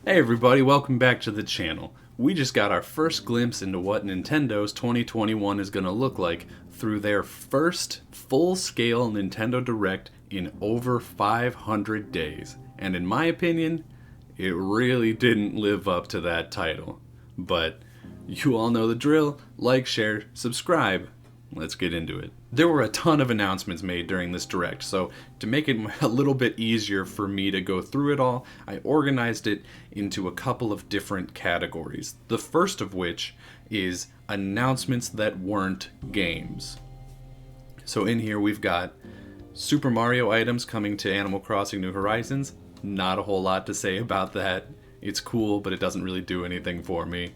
Hey everybody, welcome back to the channel. We just got our first glimpse into what Nintendo's 2021 is going to look like through their first full-scale Nintendo Direct in over 500 days. And in my opinion, it really didn't live up to that title. But you all know the drill. Like, share, subscribe. Let's get into it. There were a ton of announcements made during this direct, so to make it a little bit easier for me to go through it all, I organized it into a couple of different categories. The first of which is announcements that weren't games. So in here we've got Super Mario items coming to Animal Crossing New Horizons. Not a whole lot to say about that. It's cool, but it doesn't really do anything for me.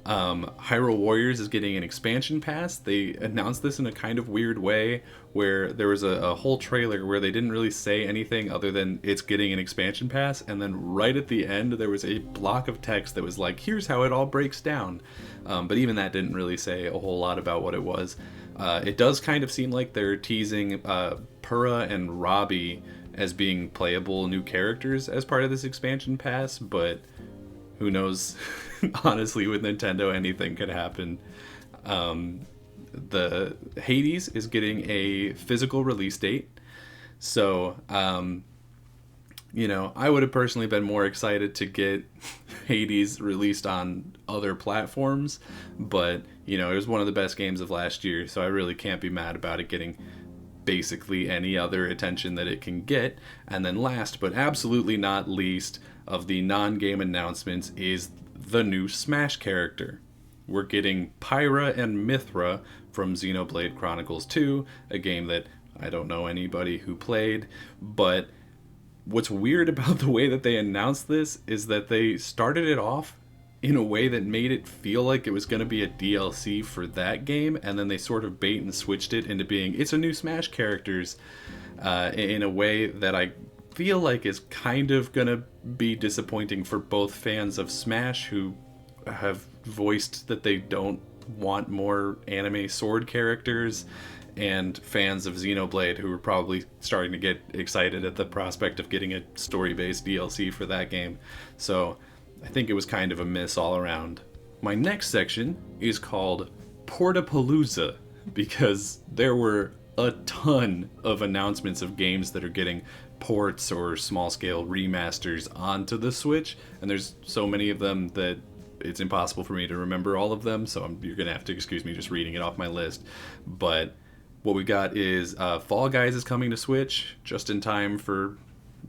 Hyrule Warriors is getting an expansion pass. They announced this in a kind of weird way where there was a whole trailer where they didn't really say anything other than it's getting an expansion pass, and then right at the end there was a block of text that was like, here's how it all breaks down. But even that didn't really say a whole lot about what it was. It does kind of seem like they're teasing Purah and Robbie as being playable new characters as part of this expansion pass, but who knows? Honestly, with Nintendo, anything could happen. The Hades is getting a physical release date. So, I would have personally been more excited to get Hades released on other platforms. But, it was one of the best games of last year. So I really can't be mad about it getting basically any other attention that it can get. And then last, but absolutely not least, of the non-game announcements is the new Smash character. We're getting Pyra and Mythra from Xenoblade Chronicles 2, a game that I don't know anybody who played, but what's weird about the way that they announced this is that they started it off in a way that made it feel like it was going to be a DLC for that game, and then they sort of bait and switched it into being, it's a new Smash characters, in a way that I feel like is kind of gonna be disappointing for both fans of Smash, who have voiced that they don't want more anime sword characters, and fans of Xenoblade, who are probably starting to get excited at the prospect of getting a story-based DLC for that game. So I think it was kind of a miss all around. My next section is called Portapalooza, because there were a ton of announcements of games that are getting ports or small-scale remasters onto the Switch, and there's so many of them that it's impossible for me to remember all of them, so you're gonna have to excuse me just reading it off my list. But what we got is Fall Guys is coming to Switch just in time for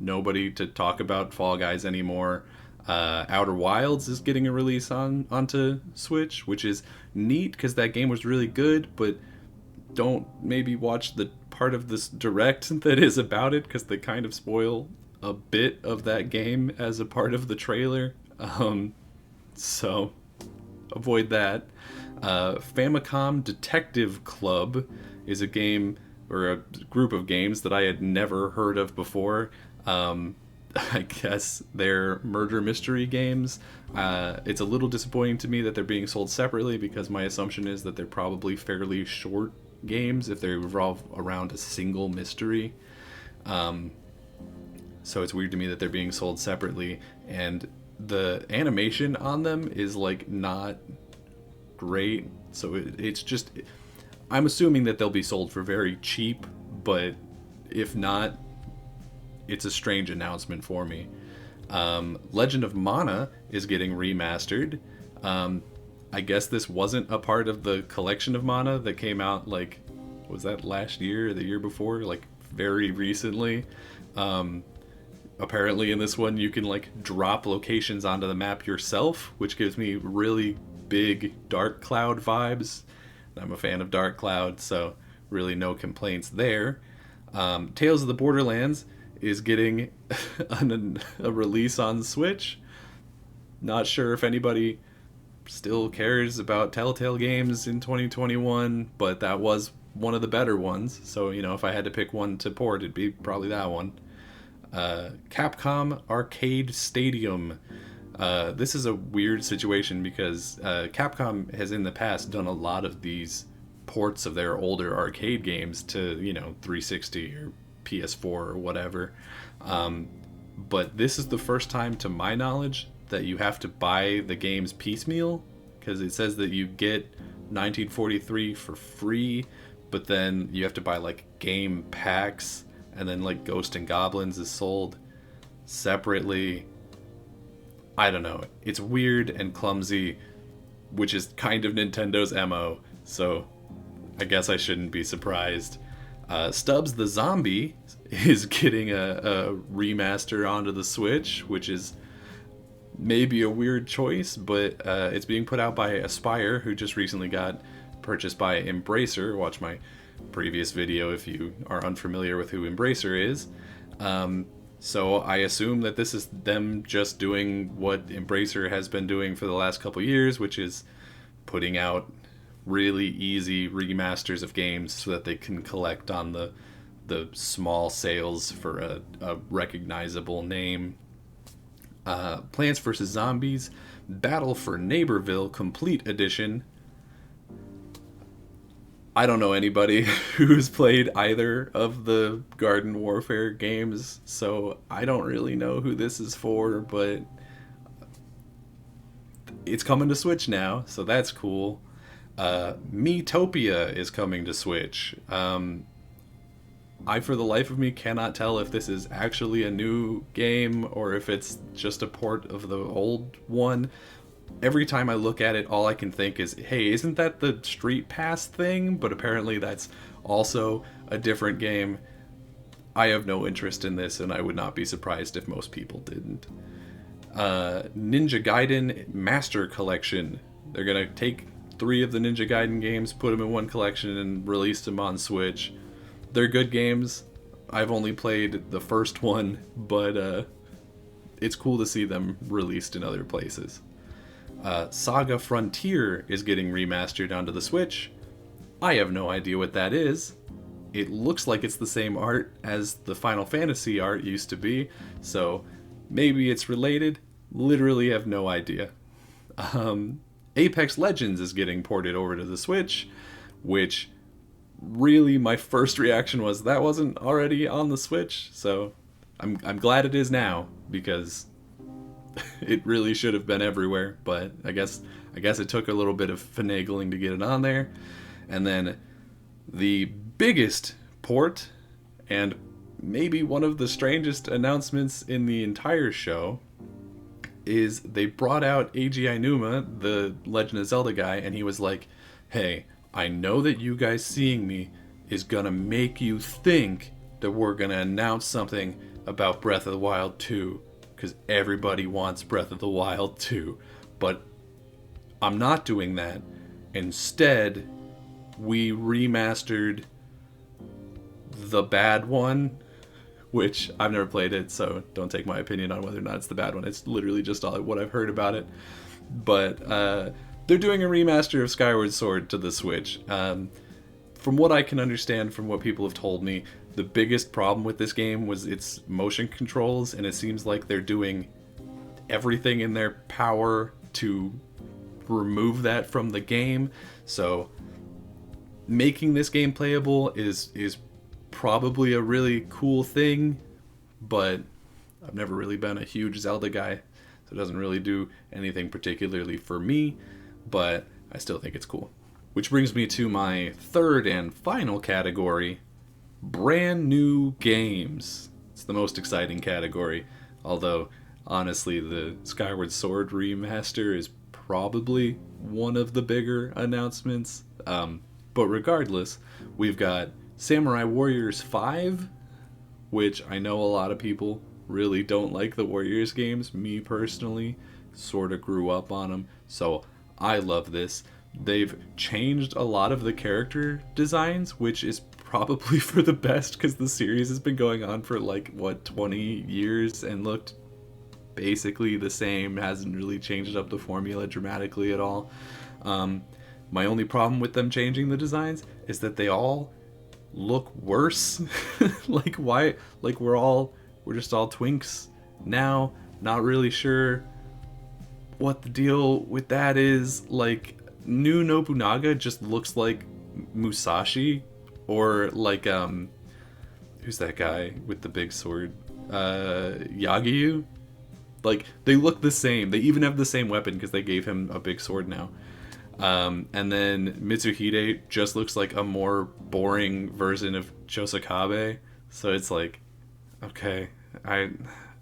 nobody to talk about Fall Guys anymore. Outer Wilds is getting a release onto Switch, which is neat because that game was really good, but don't maybe watch the part of this direct that is about it, because they kind of spoil a bit of that game as a part of the trailer. So avoid that. Famicom Detective Club is a game, or a group of games, that I had never heard of before. I guess they're murder mystery games. It's a little disappointing to me that they're being sold separately, because my assumption is that they're probably fairly short games if they revolve around a single mystery. So it's weird to me that they're being sold separately, and the animation on them is like not great. So it's just, I'm assuming that they'll be sold for very cheap, but if not, it's a strange announcement for me. Legend of Mana is getting remastered. I guess this wasn't a part of the collection of Mana that came out, like, was that last year or the year before? Like, very recently. Apparently in this one you can, like, drop locations onto the map yourself, which gives me really big Dark Cloud vibes. I'm a fan of Dark Cloud, so really no complaints there. Tales of the Borderlands is getting a release on Switch. Not sure if anybody still cares about Telltale games in 2021, but that was one of the better ones. So, if I had to pick one to port, it'd be probably that one. Capcom Arcade Stadium. This is a weird situation because Capcom has in the past done a lot of these ports of their older arcade games to, 360 or PS4 or whatever. But this is the first time, to my knowledge, that you have to buy the games piecemeal, because it says that you get 1943 for free, but then you have to buy like game packs, and then like Ghost and Goblins is sold separately. I don't know. It's weird and clumsy, which is kind of Nintendo's MO, so I guess I shouldn't be surprised. Stubbs the Zombie is getting a remaster onto the Switch, which is maybe a weird choice, but it's being put out by Aspyr, who just recently got purchased by Embracer. Watch my previous video if you are unfamiliar with who Embracer is. So I assume that this is them just doing what Embracer has been doing for the last couple years, which is putting out really easy remasters of games so that they can collect on the small sales for a recognizable name. Plants vs. Zombies Battle for Neighborville Complete Edition. I don't know anybody who's played either of the Garden Warfare games, so I don't really know who this is for, but it's coming to Switch now, so that's cool. Miitopia is coming to Switch. I, for the life of me, cannot tell if this is actually a new game or if it's just a port of the old one. Every time I look at it, all I can think is, hey, isn't that the Street Pass thing? But apparently that's also a different game. I have no interest in this, and I would not be surprised if most people didn't. Ninja Gaiden Master Collection. They're going to take 3 of the Ninja Gaiden games, put them in one collection, and release them on Switch. They're good games. I've only played the first one, but it's cool to see them released in other places. Saga Frontier is getting remastered onto the Switch. I have no idea what that is. It looks like it's the same art as the Final Fantasy art used to be, so maybe it's related. Literally have no idea. Apex Legends is getting ported over to the Switch, which really my first reaction was that wasn't already on the Switch, so I'm glad it is now, because it really should have been everywhere, but I guess it took a little bit of finagling to get it on there. And then the biggest port, and maybe one of the strangest announcements in the entire show, is they brought out Eiji Aonuma, the Legend of Zelda guy, and he was like, hey, I know that you guys seeing me is gonna make you think that we're gonna announce something about Breath of the Wild 2, because everybody wants Breath of the Wild 2, but I'm not doing that. Instead, we remastered the bad one, which I've never played it, so don't take my opinion on whether or not it's the bad one. It's literally just all what I've heard about it. But they're doing a remaster of Skyward Sword to the Switch. From what I can understand, from what people have told me, the biggest problem with this game was its motion controls, and it seems like they're doing everything in their power to remove that from the game. So making this game playable is probably a really cool thing, but I've never really been a huge Zelda guy, so it doesn't really do anything particularly for me, but I still think it's cool. Which brings me to my third and final category, brand new games. It's the most exciting category, although honestly the Skyward Sword remaster is probably one of the bigger announcements. But regardless, we've got Samurai Warriors 5, which I know a lot of people really don't like the Warriors games. Me personally sort of grew up on them, so I love this. They've changed a lot of the character designs, which is probably for the best, because the series has been going on for 20 years and looked basically the same. Hasn't really changed up the formula dramatically at all. My only problem with them changing the designs is that they all look worse. Why? We're just all twinks now. Not really sure what the deal with that is. New Nobunaga just looks like Musashi, or who's that guy with the big sword? Yagyu? Like, they look the same. They even have the same weapon because they gave him a big sword now. And then Mitsuhide just looks like a more boring version of Chosakabe. So it's like, okay, I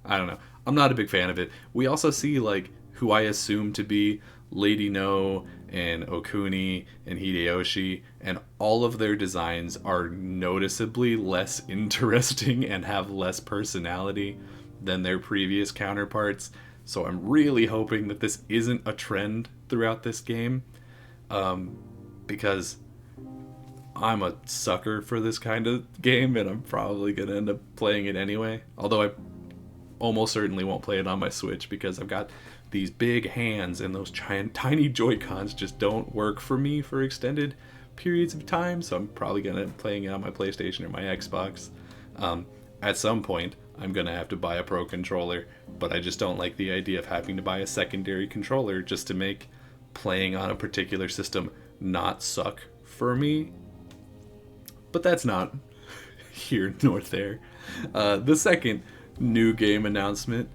don't know. I'm not a big fan of it. We also see like who I assume to be Lady No and Okuni and Hideyoshi, and all of their designs are noticeably less interesting and have less personality than their previous counterparts. So I'm really hoping that this isn't a trend throughout this game, because I'm a sucker for this kind of game, and I'm probably going to end up playing it anyway. Although I almost certainly won't play it on my Switch because I've got these big hands, and those giant, tiny Joy-Cons just don't work for me for extended periods of time. So I'm probably going to be playing it on my PlayStation or my Xbox. At some point, I'm going to have to buy a Pro Controller, but I just don't like the idea of having to buy a secondary controller just to make playing on a particular system not suck for me. But that's not here nor there. The second new game announcement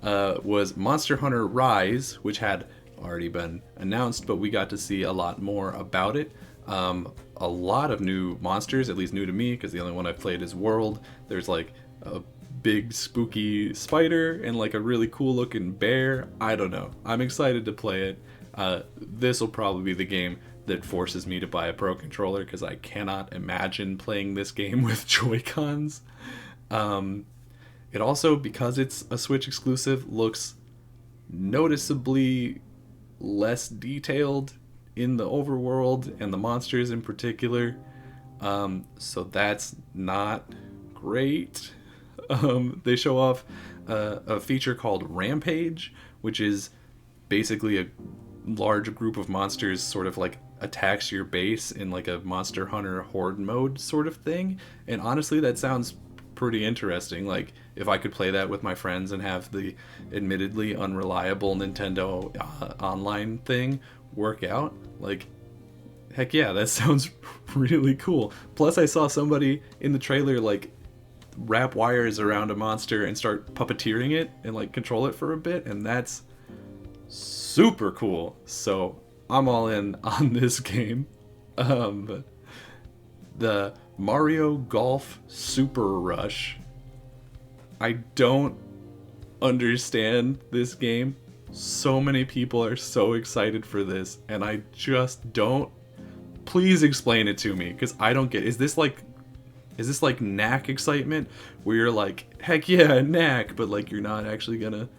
was Monster Hunter Rise, which had already been announced, but we got to see a lot more about it. A lot of new monsters, at least new to me, because the only one I've played is World. There's like a big spooky spider and like a really cool looking bear. I don't know. I'm excited to play it. This will probably be the game that forces me to buy a Pro Controller, because I cannot imagine playing this game with Joy-Cons. It also, because it's a Switch exclusive, looks noticeably less detailed in the overworld and the monsters in particular. So that's not great. They show off a feature called Rampage, which is basically a large group of monsters sort of like attacks your base in like a Monster Hunter Horde mode sort of thing. And honestly, that sounds pretty interesting. Like, if I could play that with my friends and have the admittedly unreliable Nintendo online thing work out, like, heck yeah, that sounds really cool. Plus, I saw somebody in the trailer like wrap wires around a monster and start puppeteering it and like control it for a bit, and that's super cool. So I'm all in on this game. The Mario Golf Super Rush. I don't understand this game. So many people are so excited for this, and I just don't. Please explain it to me, because I don't get. Is this like knack excitement, where you're like, heck yeah, knack, but like you're not actually gonna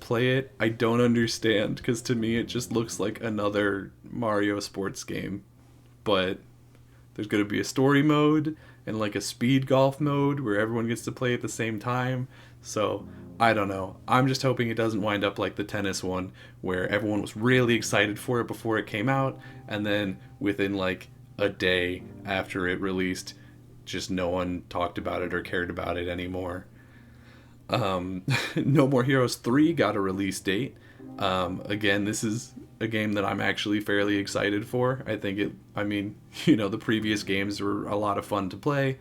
play it? I don't understand, because to me it just looks like another Mario sports game, but there's gonna be a story mode and like a speed golf mode where everyone gets to play at the same time. So I don't know. I'm just hoping it doesn't wind up like the tennis one, where everyone was really excited for it before it came out, and then within like a day after it released, just no one talked about it or cared about it anymore. No More Heroes 3 got a release date. Again, this is a game that I'm actually fairly excited for. I think the previous games were a lot of fun to play.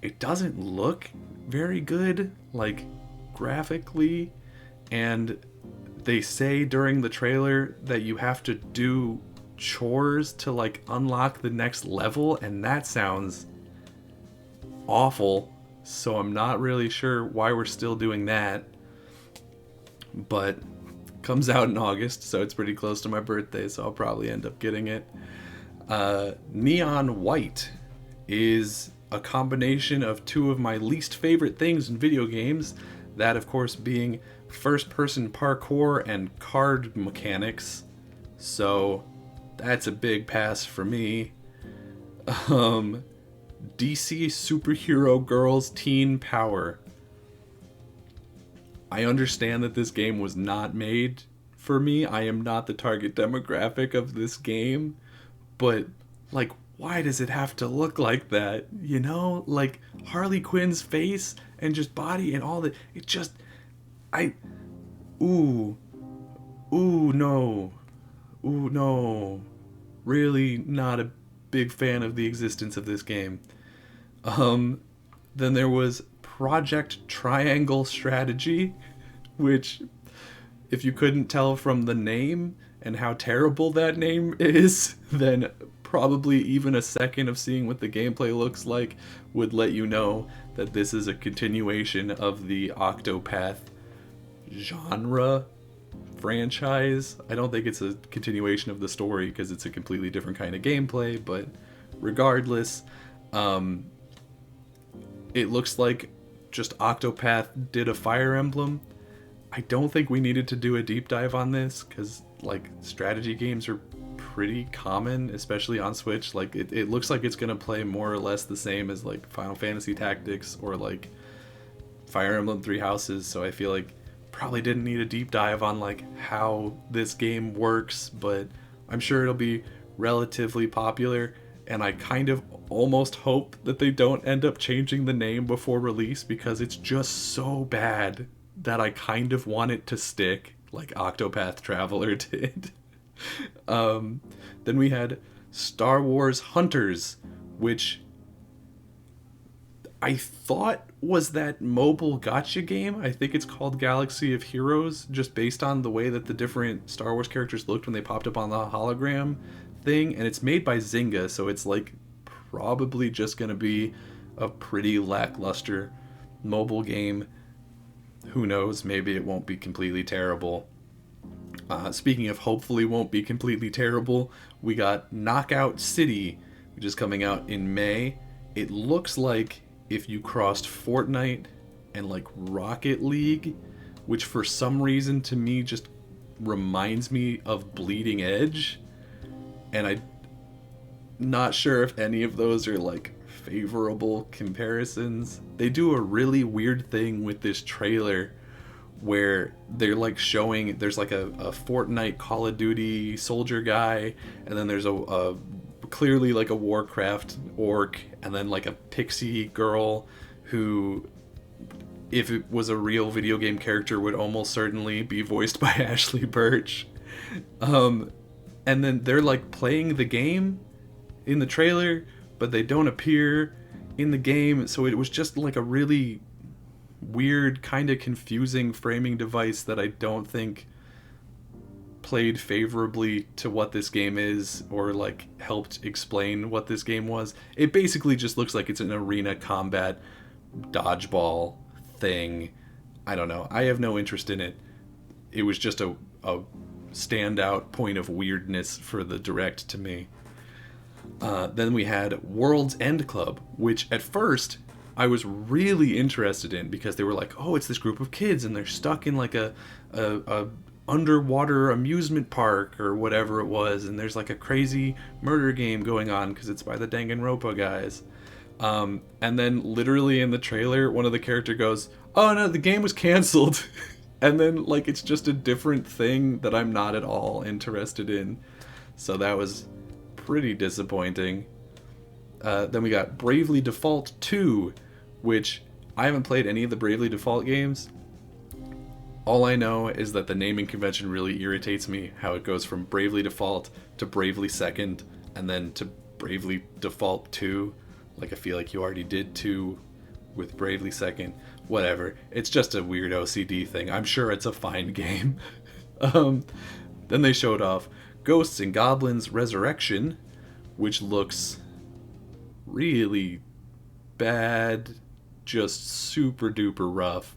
It doesn't look very good, like, graphically, and they say during the trailer that you have to do chores to, like, unlock the next level, and that sounds awful, so I'm not really sure why we're still doing that. But comes out in August, so it's pretty close to my birthday, so I'll probably end up getting it. Neon White is a combination of two of my least favorite things in video games, that of course being first-person parkour and card mechanics, so that's a big pass for me. DC Superhero Girls Teen Power. I understand that this game was not made for me. I am not the target demographic of this game, but like, why does it have to look like that? You know, like Harley Quinn's face and just body and all that. It just, no, really not a big fan of the existence of this game. Then there was Project Triangle Strategy, which, if you couldn't tell from the name and how terrible that name is, then probably even a second of seeing what the gameplay looks like would let you know that this is a continuation of the Octopath genre franchise. I don't think it's a continuation of the story because it's a completely different kind of gameplay, but regardless, it looks like just Octopath did a Fire Emblem. I don't think we needed to do a deep dive on this because like strategy games are pretty common, especially on Switch. Like it looks like it's gonna play more or less the same as like Final Fantasy Tactics or like Fire Emblem Three Houses, so I feel like probably didn't need a deep dive on like how this game works, but I'm sure it'll be relatively popular, and I kind of almost hope that they don't end up changing the name before release because it's just so bad that I kind of want it to stick like Octopath Traveler did. Then we had Star Wars Hunters, which I thought was that mobile gacha game. I think it's called Galaxy of Heroes, just based on the way that the different Star Wars characters looked when they popped up on the hologram thing. And it's made by Zynga, so it's like probably just going to be a pretty lackluster mobile game. Who knows, maybe it won't be completely terrible. Speaking of hopefully won't be completely terrible, we got Knockout City, which is coming out in May. It looks like if you crossed Fortnite and like Rocket League, which for some reason to me just reminds me of Bleeding Edge, and I'm not sure if any of those are like favorable comparisons. They do a really weird thing with this trailer where they're like showing there's like a Fortnite Call of Duty soldier guy, and then there's a clearly like a Warcraft orc, and then like a pixie girl who, if it was a real video game character, would almost certainly be voiced by Ashley Birch. And then they're like playing the game in the trailer, but they don't appear in the game, so it was just like a really weird, kind of confusing framing device that I don't think played favorably to what this game is or like helped explain what this game was. It basically just looks like it's an arena combat dodgeball thing. I don't know. I have no interest in it. It was just a standout point of weirdness for the direct to me. Then we had World's End Club, which at first I was really interested in because they were like, oh, it's this group of kids and they're stuck in like a underwater amusement park or whatever it was, and there's like a crazy murder game going on because it's by the Danganronpa guys. And then literally in the trailer, one of the character goes, oh no, the game was canceled. And then like it's just a different thing that I'm not at all interested in. So that was pretty disappointing. Then we got Bravely Default 2, which I haven't played any of the Bravely Default games. All I know is that the naming convention really irritates me, how it goes from Bravely Default to Bravely Second and then to Bravely Default 2. Like I feel like you already did 2 with Bravely Second. Whatever. It's just a weird OCD thing. I'm sure it's a fine game. Then they showed off Ghosts and Goblins Resurrection, which looks really bad, just super duper rough.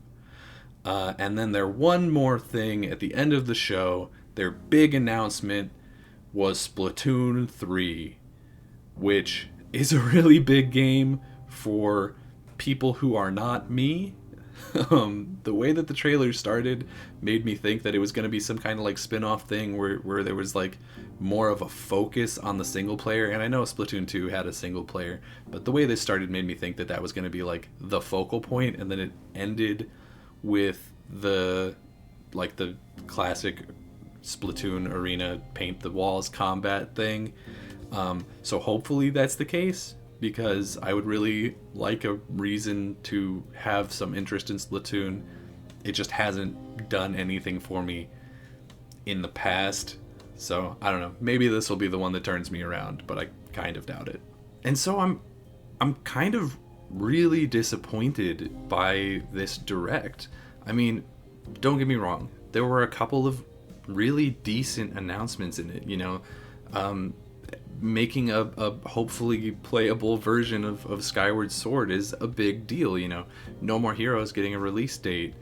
And then their one more thing at the end of the show, their big announcement was Splatoon 3, which is a really big game for people who are not me. The way that the trailer started made me think that it was going to be some kind of like spin-off thing where there was like more of a focus on the single player, and I know Splatoon 2 had a single player, but the way this started made me think that that was going to be like the focal point, and then it ended with the classic Splatoon arena paint the walls combat thing. So hopefully that's the case, because I would really like a reason to have some interest in Splatoon. It just hasn't done anything for me in the past. So I don't know, maybe this will be the one that turns me around, but I kind of doubt it. And so I'm kind of really disappointed by this direct. I mean, don't get me wrong, there were a couple of really decent announcements in it, you know. Making a hopefully playable version of Skyward Sword is a big deal, you know. No More Heroes getting a release date.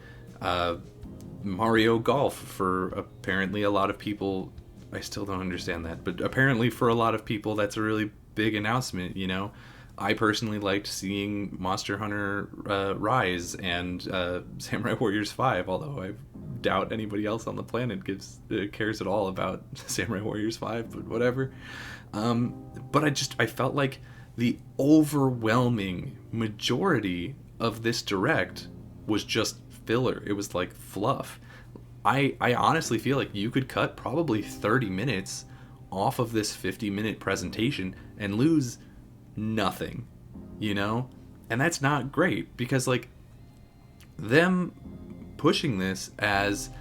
Mario Golf, for apparently a lot of people, I still don't understand that, but apparently for a lot of people that's a really big announcement, you know. I personally liked seeing Monster Hunter Rise and Samurai Warriors 5, although I doubt anybody else on the planet cares at all about Samurai Warriors 5, but whatever. But I felt like the overwhelming majority of this direct was just filler. It was like fluff. I honestly feel like you could cut probably 30 minutes off of this 50-minute presentation and lose nothing, you know? And that's not great, because like them pushing this as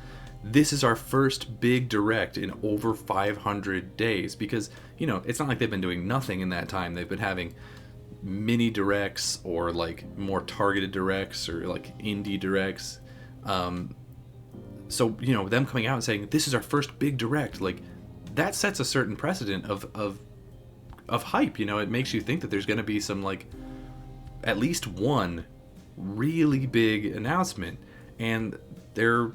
this is our first big direct in over 500 days, because, you know, it's not like they've been doing nothing in that time. They've been having mini directs or like more targeted directs or like indie directs. So, you know, them coming out and saying this is our first big direct, like that sets a certain precedent of hype. You know, it makes you think that there's going to be some, like, at least one really big announcement, and there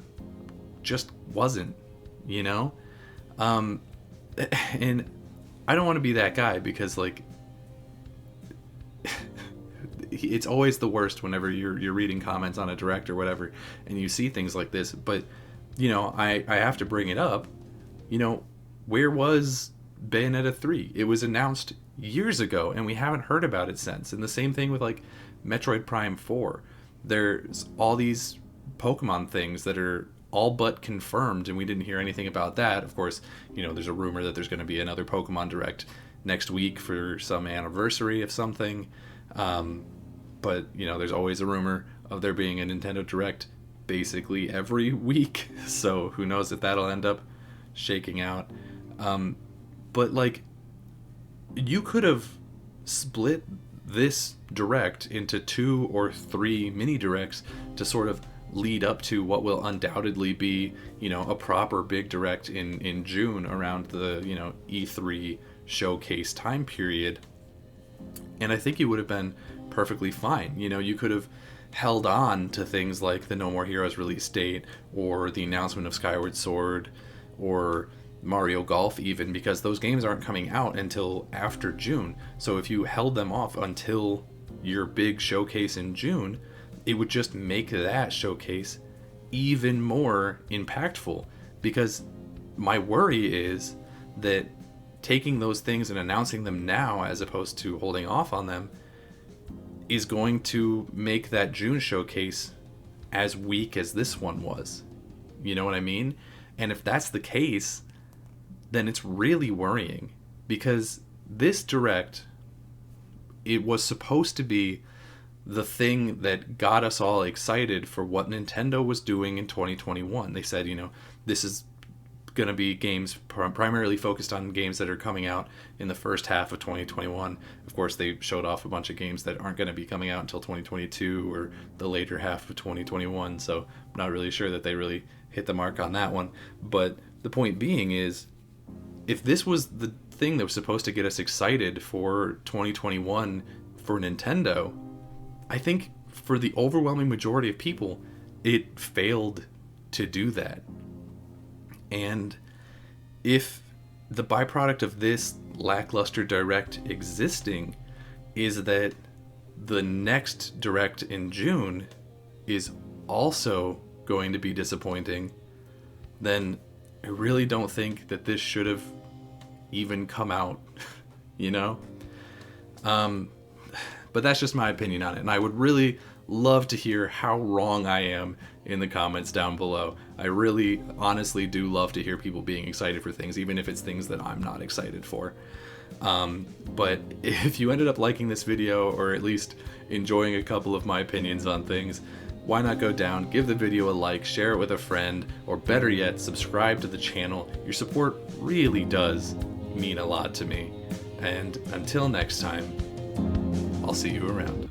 just wasn't, you know. And I don't want to be that guy, because like it's always the worst whenever you're reading comments on a direct or whatever and you see things like this. But, you know, I have to bring it up. You know, where was Bayonetta 3? It was announced years ago and we haven't heard about it since. And the same thing with like Metroid Prime 4. There's all these Pokemon things that are all but confirmed, and we didn't hear anything about that. Of course, you know, there's a rumor that there's going to be another Pokemon Direct next week for some anniversary of something. But, you know, there's always a rumor of there being a Nintendo Direct basically every week. So who knows if that'll end up shaking out. But, like, you could have split this Direct into 2 or 3 mini Directs to sort of lead up to what will undoubtedly be, you know, a proper big direct in June around the, you know, E3 showcase time period. And I think it would have been perfectly fine. You know, you could have held on to things like the No More Heroes release date or the announcement of Skyward Sword or Mario Golf even, because those games aren't coming out until after June. So if you held them off until your big showcase in June, it would just make that showcase even more impactful. Because my worry is that taking those things and announcing them now as opposed to holding off on them is going to make that June showcase as weak as this one was. You know what I mean? And if that's the case, then it's really worrying, because this direct, it was supposed to be the thing that got us all excited for what Nintendo was doing in 2021. They said, you know, this is going to be games primarily focused on games that are coming out in the first half of 2021. Of course, they showed off a bunch of games that aren't going to be coming out until 2022 or the later half of 2021. So I'm not really sure that they really hit the mark on that one. But the point being is, if this was the thing that was supposed to get us excited for 2021 for Nintendo, I think for the overwhelming majority of people, it failed to do that. And if the byproduct of this lackluster direct existing is that the next direct in June is also going to be disappointing, then I really don't think that this should have even come out, you know? But that's just my opinion on it, and I would really love to hear how wrong I am in the comments down below. I really, honestly do love to hear people being excited for things, even if it's things that I'm not excited for. But if you ended up liking this video, or at least enjoying a couple of my opinions on things, why not go down, give the video a like, share it with a friend, or better yet, subscribe to the channel. Your support really does mean a lot to me. And until next time, I'll see you around.